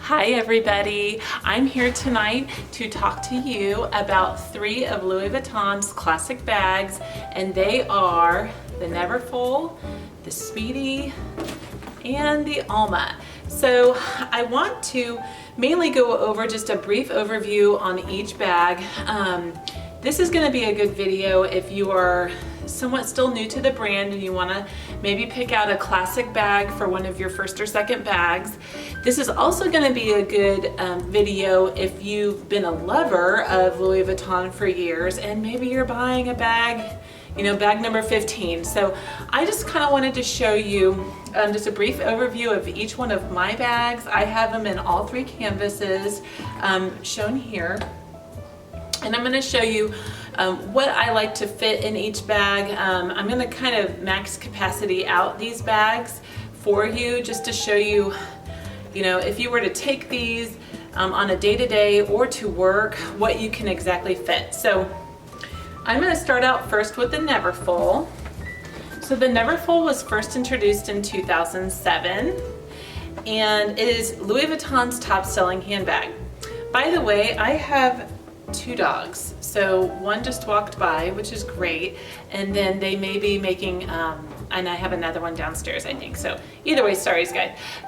Hi everybody, I'm here tonight to talk to you about 3 of Louis Vuitton's classic bags, and they are the Neverfull, the Speedy, and the Alma. So I want to mainly go over just a brief overview on each bag. This is going to be a good video if you are somewhat still new to the brand and you want to maybe pick out a classic bag for one of your first or second bags. This is also going to be a good video if you've been a lover of Louis Vuitton for years and maybe you're buying a bag, you know, bag number 15. So I just kind of wanted to show you just a brief overview of each one of my bags. I have them in all 3 canvases shown here. And I'm going to show you what I like to fit in each bag. I'm going to kind of max capacity out these bags for you just to show you, you know, if you were to take these on a day-to-day or to work, what you can exactly fit. So I'm going to start out first with the Neverfull. So the Neverfull was first introduced in 2007 and it is Louis Vuitton's top-selling handbag. By the way, I have 2 dogs. So one just walked by, which is great, and then they may be making, and I have another one downstairs, I think. So either way, sorry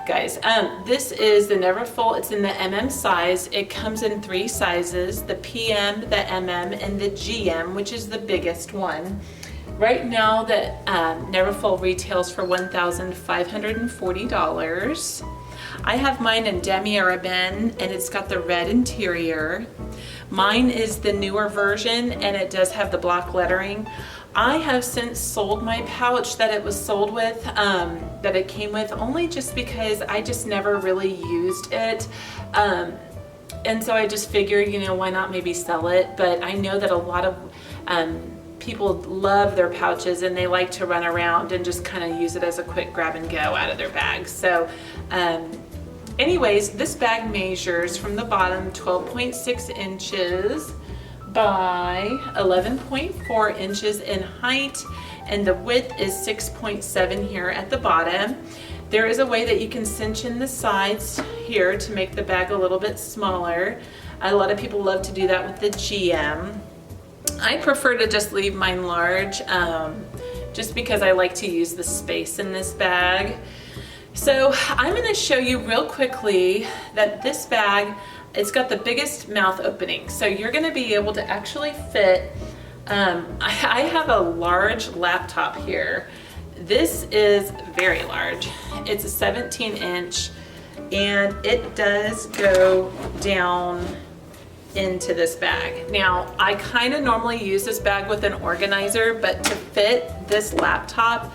guys. This is the Neverfull. It's in the MM size. It comes in 3 sizes, the PM, the MM, and the GM, which is the biggest one. Right now, the Neverfull retails for $1,540. I have mine in demi-arabesque, and it's got the red interior. Mine is the newer version, and it does have the block lettering. I have since sold my pouch that it was sold with, that it came with, only just because I just never really used it. And so I just figured, you know, why not maybe sell it? But I know that a lot of people love their pouches and they like to run around and just kind of use it as a quick grab and go out of their bags. So anyways, this bag measures from the bottom 12.6 inches by 11.4 inches in height, and the width is 6.7 here at the bottom. There is a way that you can cinch in the sides here to make the bag a little bit smaller. A lot of people love to do that with the GM. I prefer to just leave mine large, just because I like to use the space in this bag. So I'm going to show you real quickly that this bag, it's got the biggest mouth opening. So you're going to be able to actually fit, I have a large laptop here. This is very large. It's a 17-inch and it does go down into this bag. Now, I kind of normally use this bag with an organizer, but to fit this laptop,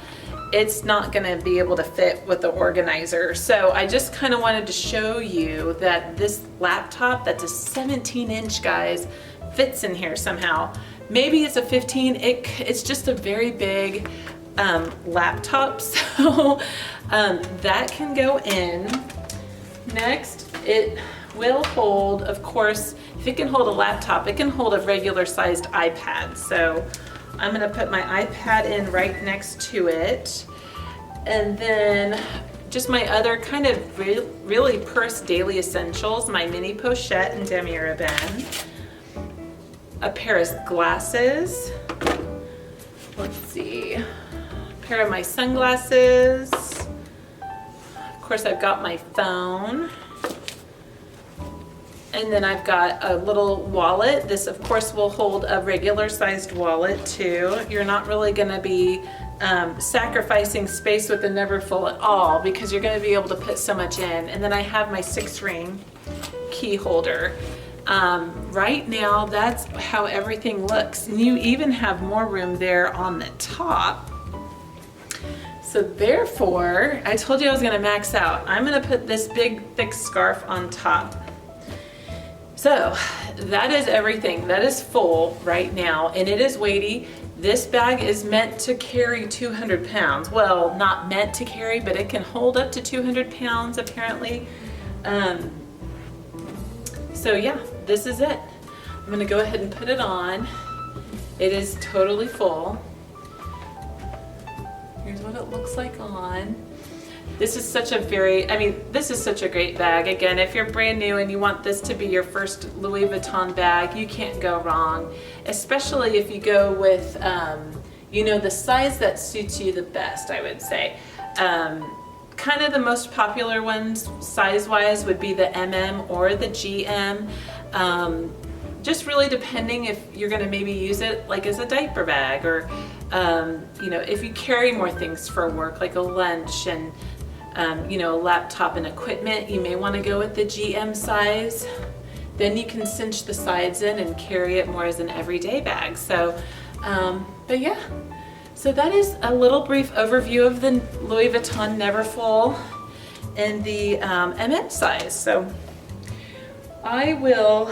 it's not going to be able to fit with the organizer. So I just kind of wanted to show you that this laptop, that's a 17-inch, guys, fits in here somehow. Maybe it's a 15. It's just a very big laptop, so that can go in. Next, it will hold, of course, if it can hold a laptop, it can hold a regular sized iPad. So I'm going to put my iPad in right next to it. And then just my other kind of really purse daily essentials, my mini pochette in demi-arabesque, a pair of glasses, let's see, a pair of my sunglasses, of course I've got my phone, and then I've got a little wallet. This of course will hold a regular sized wallet too. You're not really going to be sacrificing space with the Neverfull at all because you're going to be able to put so much in. And then I have my 6-ring key holder. Right now that's how everything looks, and you even have more room there on the top. So therefore, I told you I was going to max out. I'm going to put this big thick scarf on top. So that is everything. That is full right now, and it is weighty. This bag is meant to carry 200 pounds. Well, not meant to carry, but it can hold up to 200 pounds apparently. So yeah, this is it. I'm gonna go ahead and put it on. It is totally full. Here's what it looks like on. This is such a this is such a great bag. Again, if you're brand new and you want this to be your first Louis Vuitton bag, you can't go wrong, especially if you go with, you know, the size that suits you the best, I would say. Kind of the most popular ones size-wise would be the MM or the GM. Just really depending if you're gonna maybe use it like as a diaper bag, or you know, if you carry more things for work, like a lunch and you know, a laptop and equipment, you may want to go with the GM size. Then you can cinch the sides in and carry it more as an everyday bag. So, but yeah, so that is a little brief overview of the Louis Vuitton Neverfull in the MM size. So I will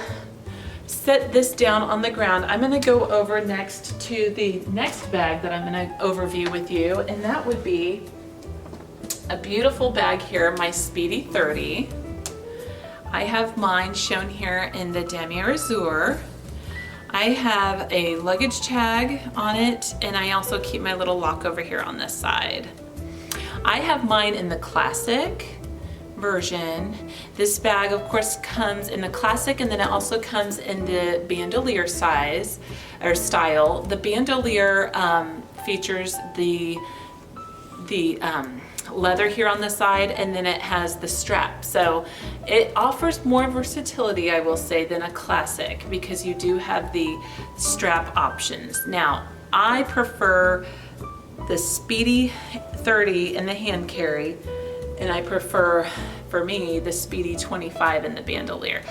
set this down on the ground. I'm going to go over next to the next bag that I'm going to overview with you, and that would be a beautiful bag here, my Speedy 30. I have mine shown here in the Damier Azur. I have a luggage tag on it, and I also keep my little lock over here on this side. I have mine in the classic version. This bag, of course, comes in the classic, and then it also comes in the bandolier size or style. The bandolier features the leather here on the side, and then it has the strap. So it offers more versatility, I will say, than a classic, because you do have the strap options. Now, I prefer the Speedy 30 in the hand carry, and I prefer, for me, the Speedy 25 in the bandolier.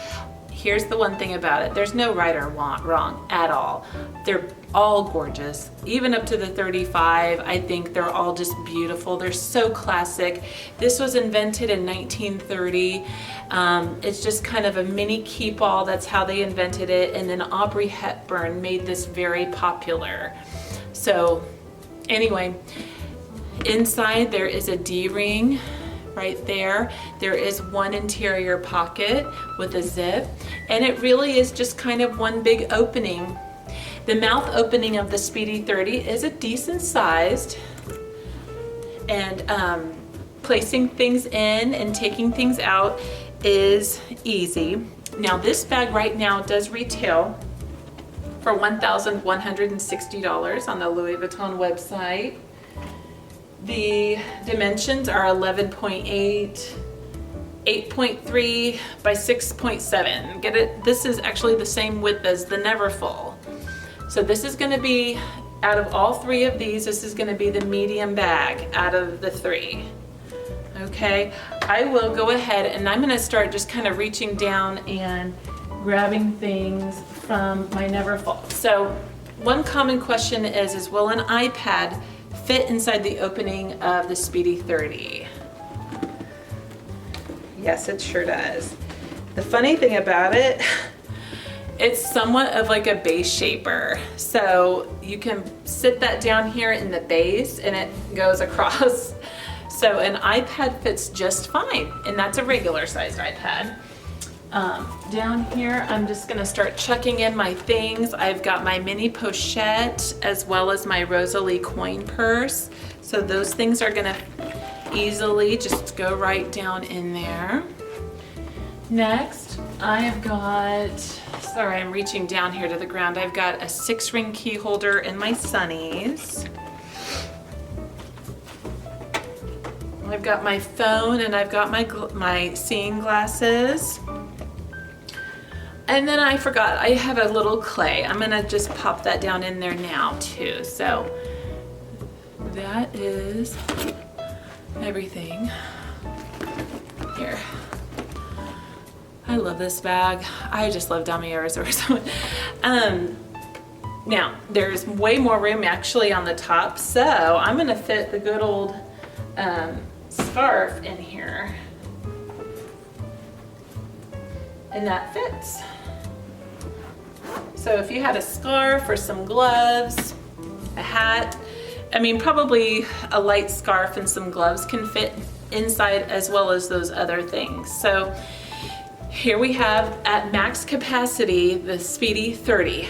Here's the one thing about it. There's no right or wrong at all. They're all gorgeous. Even up to the 35, I think they're all just beautiful. They're so classic. This was invented in 1930. It's just kind of a mini keep-all. That's how they invented it. And then Audrey Hepburn made this very popular. So anyway, inside there is a D-ring. Right there. There is one interior pocket with a zip, and it really is just kind of one big opening. The mouth opening of the Speedy 30 is a decent sized, and placing things in and taking things out is easy. Now this bag right now does retail for $1,160 on the Louis Vuitton website. The dimensions are 11.8, 8.3 by 6.7. Get it? This is actually the same width as the Neverfull. So this is going to be, out of all three of these, this is going to be the medium bag out of the three. Okay, I will go ahead and I'm going to start just kind of reaching down and grabbing things from my Neverfull. So one common question is will an iPad fit inside the opening of the Speedy 30? Yes, it sure does. The funny thing about it, it's somewhat of like a base shaper. So you can sit that down here in the base and it goes across. So an iPad fits just fine, and that's a regular sized iPad. Down here, I'm just gonna start chucking in my things. I've got my mini pochette as well as my Rosalie coin purse. So those things are gonna easily just go right down in there. Next, I have got, sorry, I'm reaching down here to the ground. I've got a 6-ring key holder in my Sunnies. I've got my phone, and I've got my seeing glasses. And then I forgot, I have a little clay. I'm gonna just pop that down in there now too. So that is everything. Here. I love this bag. I just love Damier Azur. Now, there's way more room actually on the top, so I'm gonna fit the good old scarf in here. And that fits. So if you had a scarf or some gloves, a hat, I mean, probably a light scarf and some gloves can fit inside as well as those other things. So here we have, at max capacity, the Speedy 30.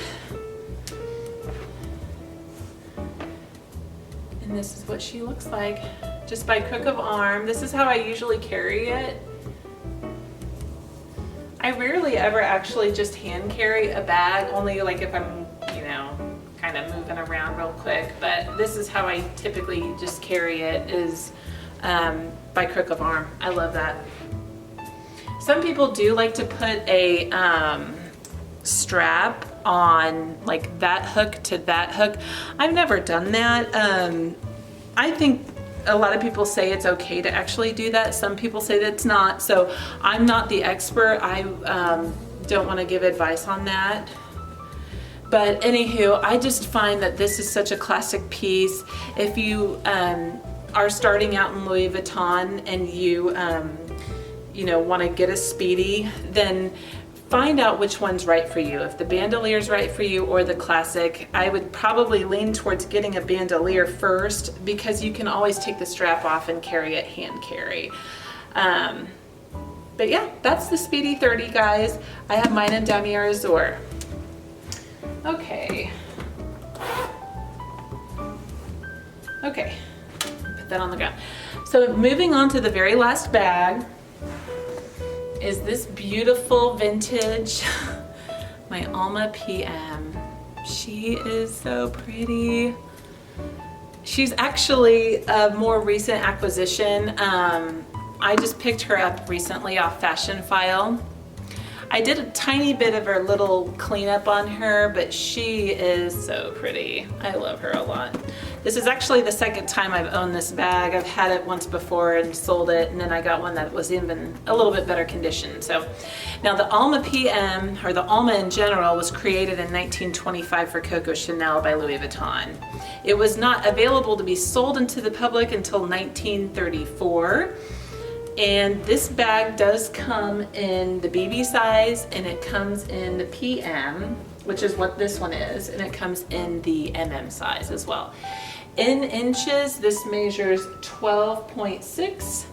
And this is what she looks like, just by crook of arm. This is how I usually carry it. I rarely ever actually just hand carry a bag, only like if I'm, you know, kind of moving around real quick, but this is how I typically just carry it, is by crook of arm. I love that. Some people do like to put a strap on like that hook to that hook. I've never done that. I think a lot of people say it's okay to actually do that. Some people say that it's not. So I'm not the expert. I don't want to give advice on that. But anywho, I just find that this is such a classic piece. If you are starting out in Louis Vuitton and you know, want to get a Speedy, then find out which one's right for you. If the bandolier is right for you or the classic, I would probably lean towards getting a bandolier first, because you can always take the strap off and carry it hand carry. But yeah, that's the Speedy 30, guys. I have mine in Damier Azur. Okay. Okay, put that on the ground. So moving on to the very last bag is this beautiful vintage, my Alma PM. She is so pretty. She's actually a more recent acquisition. I just picked her up recently off Fashion File. I did a tiny bit of her little cleanup on her, but she is so pretty. I love her a lot. This is actually the second time I've owned this bag. I've had it once before and sold it, and then I got one that was even a little bit better condition. So now the Alma PM, or the Alma in general, was created in 1925 for Coco Chanel by Louis Vuitton. It was not available to be sold into the public until 1934. And this bag does come in the BB size, and it comes in the PM, which is what this one is, and it comes in the MM size as well. In inches, this measures 12.6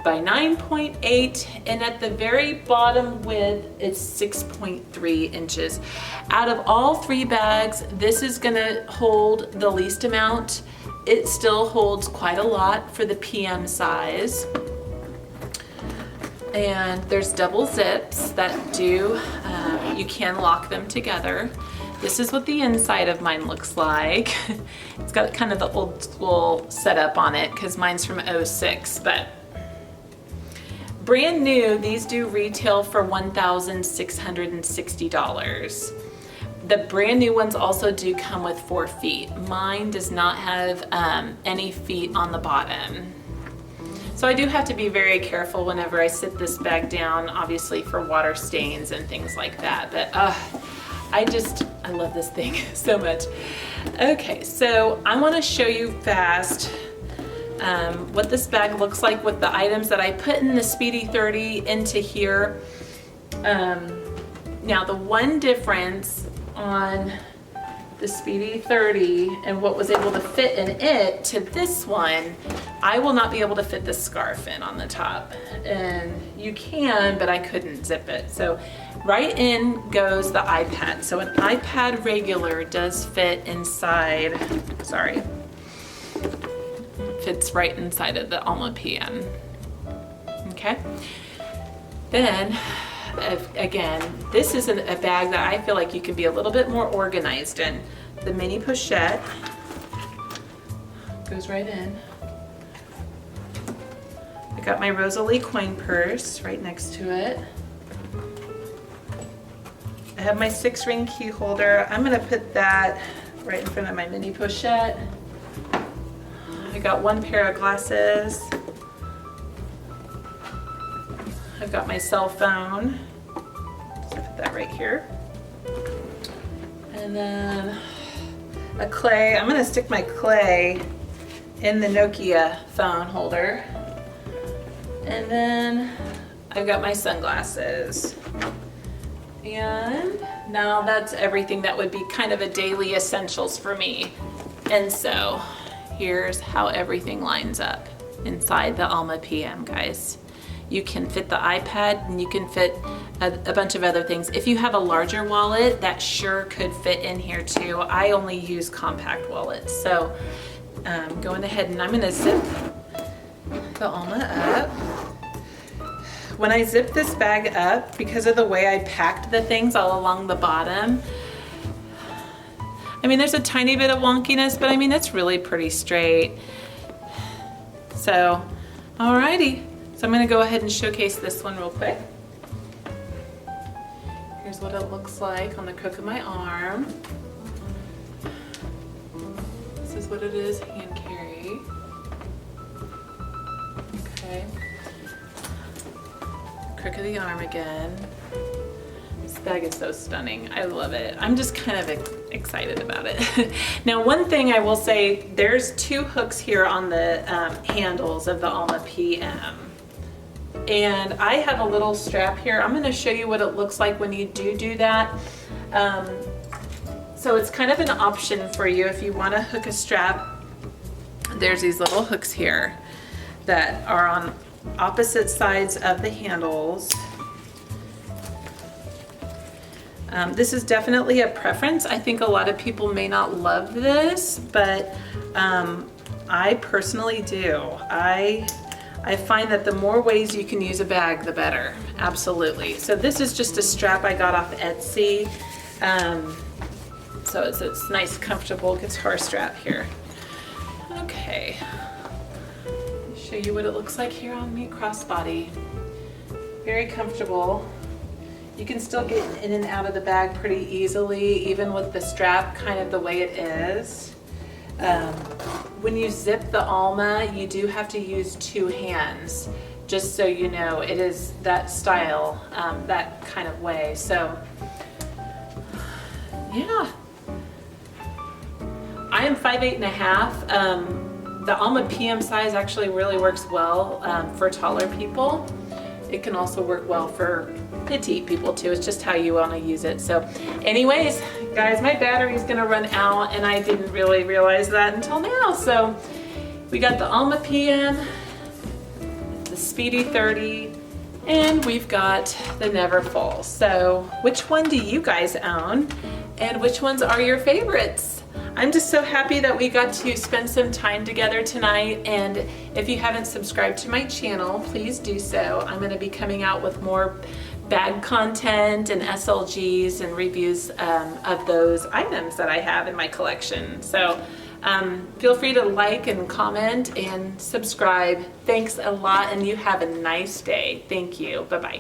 by 9.8, and at the very bottom width, it's 6.3 inches. Out of all three bags, this is gonna hold the least amount. It still holds quite a lot for the PM size. And there's double zips that do, you can lock them together. This is what the inside of mine looks like. It's got kind of the old school setup on it because mine's from '06, but brand new, these do retail for $1,660. The brand new ones also do come with 4 feet. Mine does not have any feet on the bottom. So I do have to be very careful whenever I sit this bag down, obviously for water stains and things like that. But I love this thing so much. Okay, so I want to show you fast what this bag looks like with the items that I put in the Speedy 30 into here. Now the one difference on the Speedy 30 and what was able to fit in it to this one, I will not be able to fit the scarf in on the top. And you can, but I couldn't zip it. So right in goes the iPad. So an iPad regular does fit inside, sorry, fits right inside of the Alma PM. Okay. Then, again, this is a bag that I feel like you can be a little bit more organized in. The mini pochette goes right in. I got my Rosalie coin purse right next to it. I have my 6-ring key holder. I'm gonna put that right in front of my mini pochette. I got 1 pair of glasses. I've got my cell phone. So put that right here. And then a clay. I'm gonna stick my clay in the Nokia phone holder. And then I've got my sunglasses. And now that's everything that would be kind of a daily essentials for me. And so here's how everything lines up inside the Alma PM, guys. You can fit the iPad and you can fit a bunch of other things. If you have a larger wallet, that sure could fit in here too. I only use compact wallets. So going ahead and I'm gonna zip the Alma up. When I zip this bag up, because of the way I packed the things all along the bottom, I mean, there's a tiny bit of wonkiness, but I mean, it's really pretty straight. So, alrighty. So I'm gonna go ahead and showcase this one real quick. Here's what it looks like on the crook of my arm. This is what it is, hand carry. Okay. Crook of the arm again. This bag is so stunning. I love it. I'm just kind of excited about it. Now, one thing I will say, there's 2 hooks here on the handles of the Alma PM. And I have a little strap here. I'm gonna show you what it looks like when you do that. So it's kind of an option for you if you wanna hook a strap. There's these little hooks here that are on opposite sides of the handles. This is definitely a preference. I think a lot of people may not love this, but I personally do. I find that the more ways you can use a bag, the better. Absolutely. So this is just a strap I got off Etsy. So it's nice, comfortable guitar strap here. Okay. Show you what it looks like here on me, crossbody. Very comfortable. You can still get in and out of the bag pretty easily, even with the strap kind of the way it is. When you zip the Alma, you do have to use 2 hands, just so you know. It is that style, that kind of way. So, yeah. I am 5'8½". The Alma PM size actually really works well for taller people. It can also work well for petite people too. It's just how you want to use it. So anyways, guys, my battery's gonna run out and I didn't really realize that until now. So we got the Alma PM, the Speedy 30, and we've got the Neverfull. So which one do you guys own and which ones are your favorites? I'm just so happy that we got to spend some time together tonight, and if you haven't subscribed to my channel, please do so. I'm going to be coming out with more bag content and SLGs and reviews of those items that I have in my collection. So feel free to like and comment and subscribe. Thanks a lot, and you have a nice day. Thank you. Bye-bye.